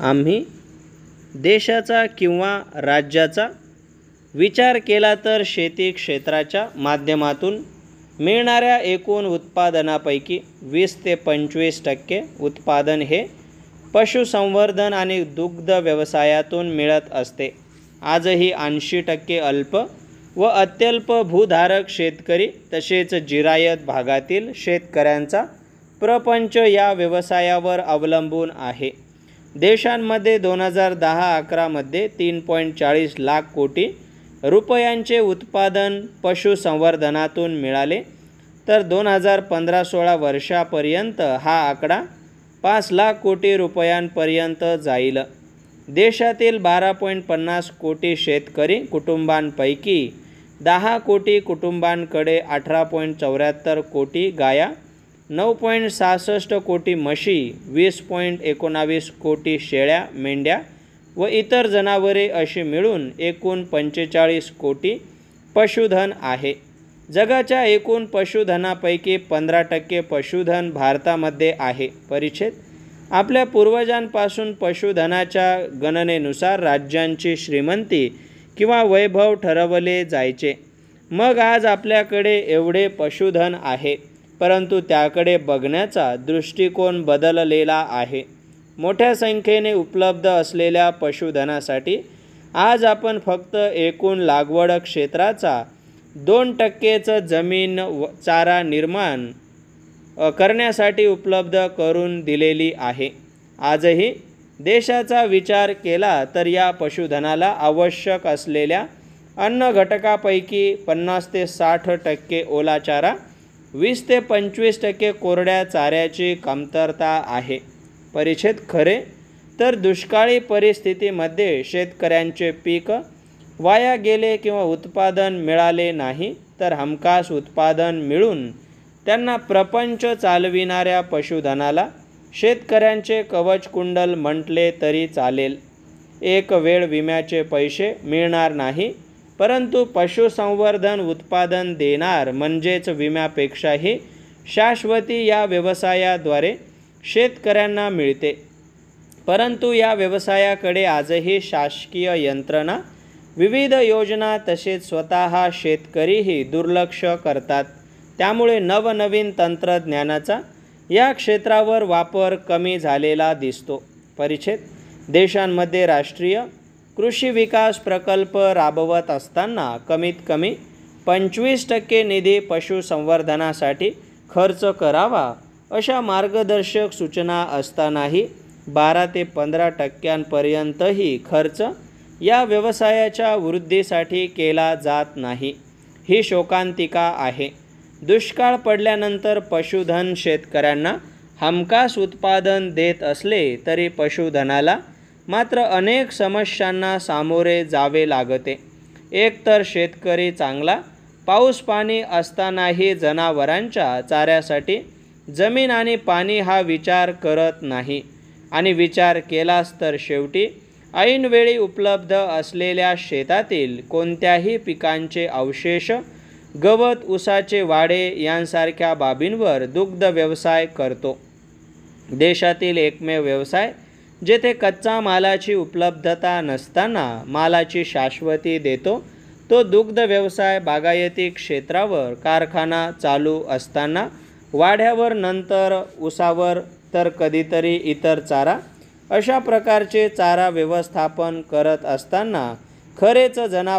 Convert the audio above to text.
आम्ही देशाचा किंवा राज्याचा विचार केला तर शेती क्षेत्राच्या माध्यमातून मिळणाऱ्या एकूण उत्पादनापैकी 20 ते 25% उत्पादन हे पशुसंवर्धन आणि दुग्ध व्यवसायातून मिळत असते। आजही 80% अल्प व अत्यल्प भूधारक शेतकरी तसेच जिरायत भागातील शेतकऱ्यांचा प्रपंच या व्यवसायावर अवलंबून आहे। देशांमध्ये 2010-11 मध्ये 3.40 लाख कोटी रुपयांचे उत्पादन पशुसंवर्धनातून मिळाले, तर 2015-16 वर्षापर्यंत हा आकडा 5 लाख कोटी रुपयांपर्यंत जाईल। देशातील 12.50 कोटी शेतकरी कुटुंबांपैकी 10 कोटी कुटुंबांकडे 18.74 कोटी गाया, 9.66 कोटी म्हशी, 20.19 कोटी शेळ्या मेंढ्या व इतर जनावरे अशी मिळून एकूण 45 कोटी पशुधन आहे। जगाच्या एकूण पशुधनापैकी 15% पशुधन भारतामध्ये आहे। परिच्छेद आपल्या पूर्वजांपासून पशुधनाच्या गणनेनुसार राज्यांची श्रीमंती किंवा वैभव ठरवले जायचे। मग आज आपल्याकडे एवढे पशुधन आहे, परंतु त्याकडे बघण्याचा दृष्टिकोन बदललेला आहे। मोठ्या संख्येने उपलब्ध असलेल्या पशुधनासाठी आज आपण फक्त एकूण लागवड क्षेत्राचा 2%च जमीन चारा निर्माण करण्यासाठी उपलब्ध करून दिलेली आहे। आजही देशाचा विचार केला तर या पशुधनाला आवश्यक असलेल्या अन्न घटकापैकी 50 ते 60% ओला चारा, 20 ते 25% कोरड्या चाऱ्याची कमतरता आहे। परिच्छेद खरे तर दुष्काळी परिस्थितीमध्ये शेतकऱ्यांचे पीक वाया गेले किंवा उत्पादन मिळाले नाही, तर हमखास उत्पादन मिळून त्यांना प्रपंच चालविणाऱ्या पशुधनाला शेतकऱ्यांचे कवचकुंडल म्हटले तरी चालेल। एक वेळ विम्याचे पैसे मिळणार नाही, परंतु पशुसंवर्धन उत्पादन देणार म्हणजेच विम्यापेक्षाही शाश्वती या व्यवसायाद्वारे शेतकऱ्यांना मिळते। परंतु या व्यवसायाकडे आजही शासकीय यंत्रणा, विविध योजना तसेच स्वतः शेतकरीही दुर्लक्ष करतात। त्यामुळे नवनवीन तंत्रज्ञानाचा या क्षेत्रावर वापर कमी झालेला दिसतो। परिच्छेद देशांमध्ये राष्ट्रीय कृषी विकास प्रकल्प राबवत असताना कमीत कमी 25% निधी पशुसंवर्धनासाठी खर्च करावा अशा मार्गदर्शक सूचना असतानाही 12 ते 15%पर्यंतही खर्च या व्यवसायाच्या वृद्धीसाठी केला जात नाही। ही शोकांतिका आहे। दुष्काळ पडल्यानंतर पशुधन शेतकऱ्यांना हमखास उत्पादन देत असले तरी पशुधनाला मात्र अनेक समस्यांना सामोरे जावे लागते। एकतर शेतकरी चांगला पाऊस पाणी असतानाही जनावरांच्या चाऱ्यासाठी जमीन आणि पाणी हा विचार करत नाही, आणि विचार केलास तर शेवटी ऐनवेळी उपलब्ध असलेल्या शेतातील कोणत्याही पिकांचे अवशेष, गवत, ऊसाचे वाडे यांसारख्या बाबींवर दुग्ध व्यवसाय करतो। देशातील एकमेव व्यवसाय जेथे कच्चा मालाची उपलब्धता नसताना मालाची शाश्वती देतो तो दुग्ध व्यवसाय। बागायती क्षेत्रावर कारखाना चालू असताना वाढ्यावर, नंतर ऊसावर, तर कधीतरी इतर चारा, अशा प्रकारचे चारा व्यवस्थापन करत असताना खरेच